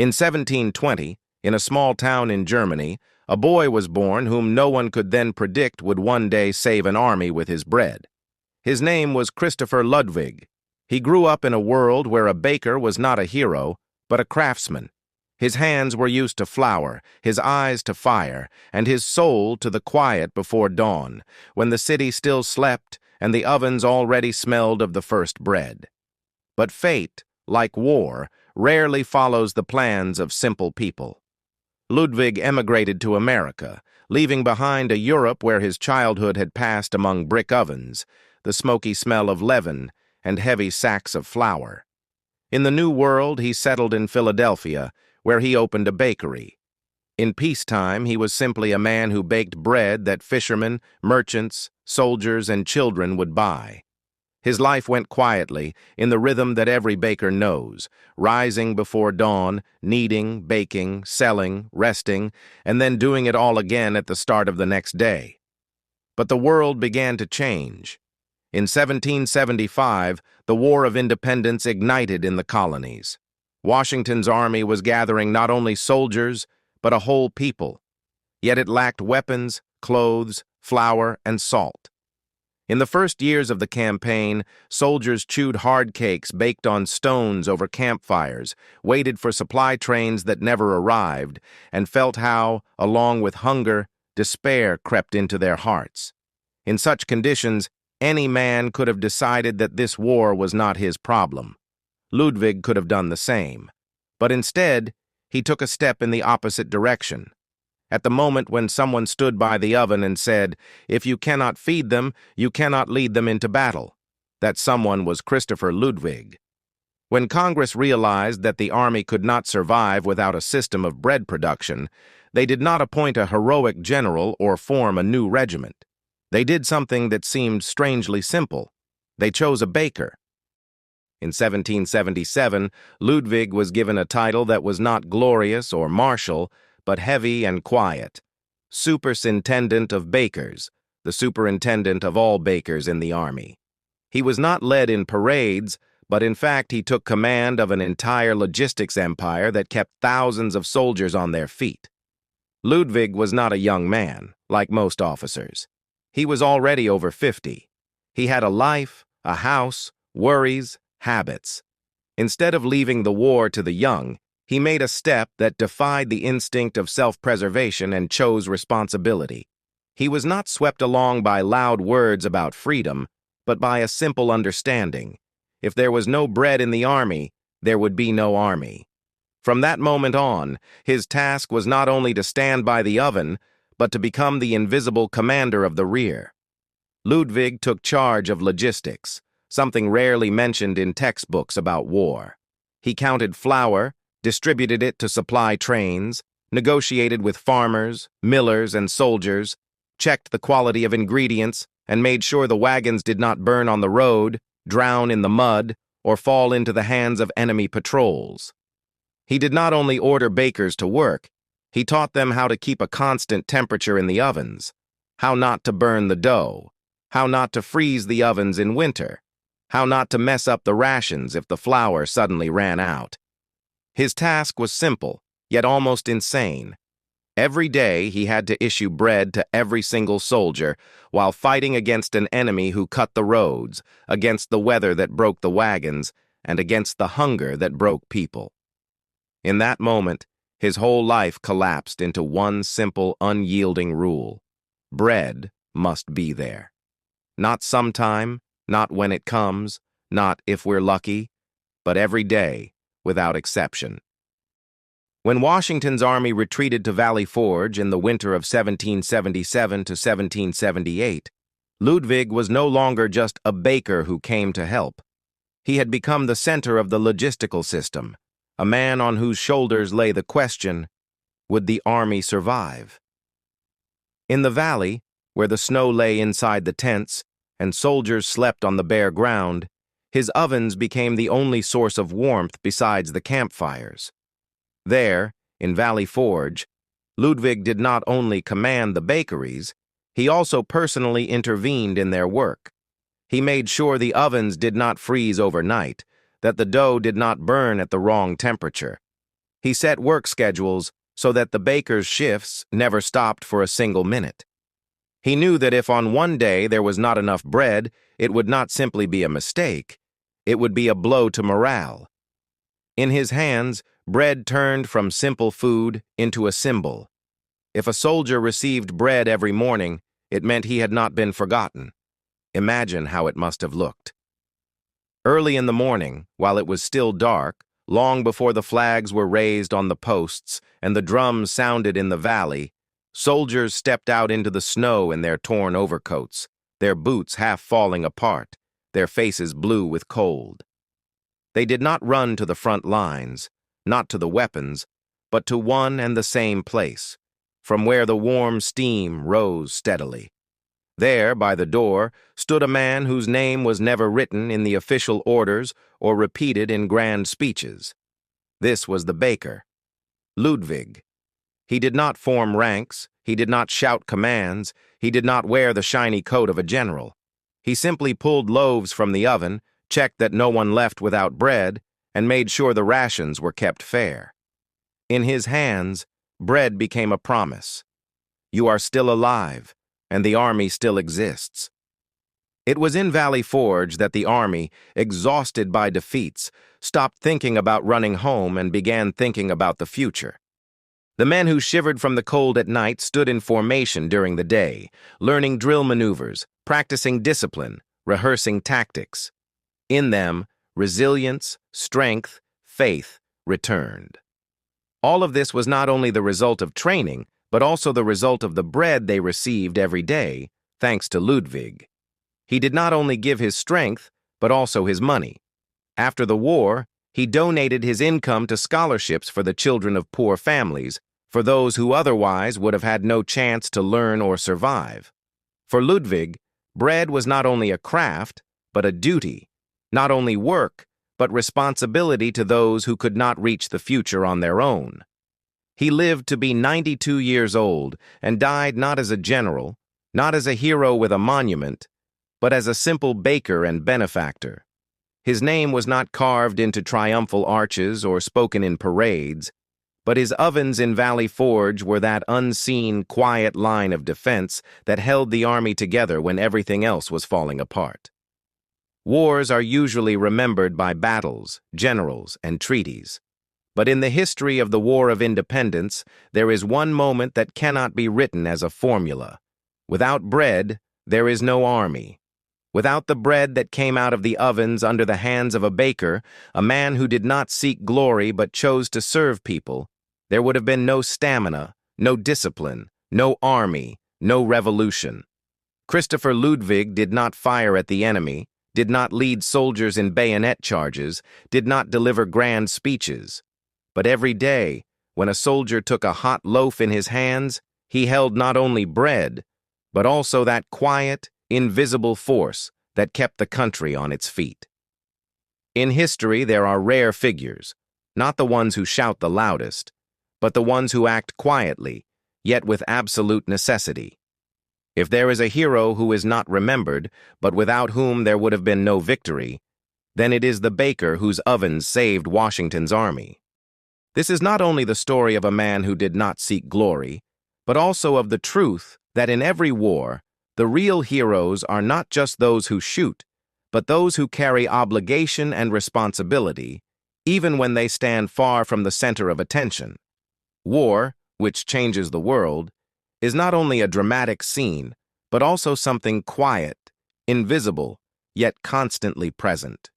In 1720, in a small town in Germany, a boy was born whom no one could then predict would one day save an army with his bread. His name was Christopher Ludwick. He grew up in a world where a baker was not a hero, but a craftsman. His hands were used to flour, his eyes to fire, and his soul to the quiet before dawn, when the city still slept and the ovens already smelled of the first bread. But fate, like war, rarely follows the plans of simple people. Ludwig emigrated to America, leaving behind a Europe where his childhood had passed among brick ovens, the smoky smell of leaven, and heavy sacks of flour. In the New World, he settled in Philadelphia, where he opened a bakery. In peacetime, he was simply a man who baked bread that fishermen, merchants, soldiers, and children would buy. His life went quietly, in the rhythm that every baker knows, rising before dawn, kneading, baking, selling, resting, and then doing it all again at the start of the next day. But the world began to change. In 1775, the War of Independence ignited in the colonies. Washington's army was gathering not only soldiers, but a whole people. Yet it lacked weapons, clothes, flour, and salt. In the first years of the campaign, soldiers chewed hard cakes baked on stones over campfires, waited for supply trains that never arrived, and felt how, along with hunger, despair crept into their hearts. In such conditions, any man could have decided that this war was not his problem. Ludwig could have done the same. But instead, he took a step in the opposite direction. At the moment when someone stood by the oven and said, "If you cannot feed them, you cannot lead them into battle," that someone was Christopher Ludwick. When Congress realized that the army could not survive without a system of bread production, they did not appoint a heroic general or form a new regiment. They did something that seemed strangely simple. They chose a baker. In 1777, Ludwig was given a title that was not glorious or martial, but heavy and quiet. Superintendent of Bakers, the superintendent of all bakers in the army. He was not led in parades, but in fact he took command of an entire logistics empire that kept thousands of soldiers on their feet. Ludwig was not a young man, like most officers. He was already over 50. He had a life, a house, worries, habits. Instead of leaving the war to the young, he made a step that defied the instinct of self-preservation and chose responsibility. He was not swept along by loud words about freedom, but by a simple understanding. If there was no bread in the army, there would be no army. From that moment on, his task was not only to stand by the oven, but to become the invisible commander of the rear. Ludwig took charge of logistics, something rarely mentioned in textbooks about war. He counted flour, distributed it to supply trains, negotiated with farmers, millers, and soldiers, checked the quality of ingredients, and made sure the wagons did not burn on the road, drown in the mud, or fall into the hands of enemy patrols. He did not only order bakers to work, he taught them how to keep a constant temperature in the ovens, how not to burn the dough, how not to freeze the ovens in winter, how not to mess up the rations if the flour suddenly ran out. His task was simple, yet almost insane. Every day he had to issue bread to every single soldier while fighting against an enemy who cut the roads, against the weather that broke the wagons, and against the hunger that broke people. In that moment, his whole life collapsed into one simple, unyielding rule. Bread must be there. Not sometime, not when it comes, not if we're lucky, but every day, without exception. When Washington's army retreated to Valley Forge in the winter of 1777 to 1778, Ludwig was no longer just a baker who came to help. He had become the center of the logistical system, a man on whose shoulders lay the question, would the army survive? In the valley, where the snow lay inside the tents and soldiers slept on the bare ground, his ovens became the only source of warmth besides the campfires. There, in Valley Forge, Ludwig did not only command the bakeries, he also personally intervened in their work. He made sure the ovens did not freeze overnight, that the dough did not burn at the wrong temperature. He set work schedules so that the baker's shifts never stopped for a single minute. He knew that if on one day there was not enough bread, it would not simply be a mistake, it would be a blow to morale. In his hands, bread turned from simple food into a symbol. If a soldier received bread every morning, it meant he had not been forgotten. Imagine how it must have looked. Early in the morning, while it was still dark, long before the flags were raised on the posts and the drums sounded in the valley, soldiers stepped out into the snow in their torn overcoats, their boots half falling apart, their faces blue with cold. They did not run to the front lines, not to the weapons, but to one and the same place, from where the warm steam rose steadily. There, by the door, stood a man whose name was never written in the official orders or repeated in grand speeches. This was the baker, Ludwig. He did not form ranks, he did not shout commands, he did not wear the shiny coat of a general. He simply pulled loaves from the oven, checked that no one left without bread, and made sure the rations were kept fair. In his hands, bread became a promise. You are still alive, and the army still exists. It was in Valley Forge that the army, exhausted by defeats, stopped thinking about running home and began thinking about the future. The men who shivered from the cold at night stood in formation during the day, learning drill maneuvers, practicing discipline, rehearsing tactics. In them, resilience, strength, faith returned. All of this was not only the result of training, but also the result of the bread they received every day, thanks to Ludwig. He did not only give his strength, but also his money. After the war, he donated his income to scholarships for the children of poor families, for those who otherwise would have had no chance to learn or survive. For Ludwig, bread was not only a craft, but a duty, not only work, but responsibility to those who could not reach the future on their own. He lived to be 92 years old and died not as a general, not as a hero with a monument, but as a simple baker and benefactor. His name was not carved into triumphal arches or spoken in parades, but his ovens in Valley Forge were that unseen, quiet line of defense that held the army together when everything else was falling apart. Wars are usually remembered by battles, generals, and treaties. But in the history of the War of Independence, there is one moment that cannot be written as a formula. Without bread, there is no army. Without the bread that came out of the ovens under the hands of a baker, a man who did not seek glory but chose to serve people, there would have been no stamina, no discipline, no army, no revolution. Christopher Ludwick did not fire at the enemy, did not lead soldiers in bayonet charges, did not deliver grand speeches. But every day, when a soldier took a hot loaf in his hands, he held not only bread, but also that quiet, invisible force that kept the country on its feet. In history, there are rare figures, not the ones who shout the loudest, but the ones who act quietly, yet with absolute necessity. If there is a hero who is not remembered, but without whom there would have been no victory, then it is the baker whose ovens saved Washington's army. This is not only the story of a man who did not seek glory, but also of the truth that in every war, the real heroes are not just those who shoot, but those who carry obligation and responsibility, even when they stand far from the center of attention. War, which changes the world, is not only a dramatic scene, but also something quiet, invisible, yet constantly present.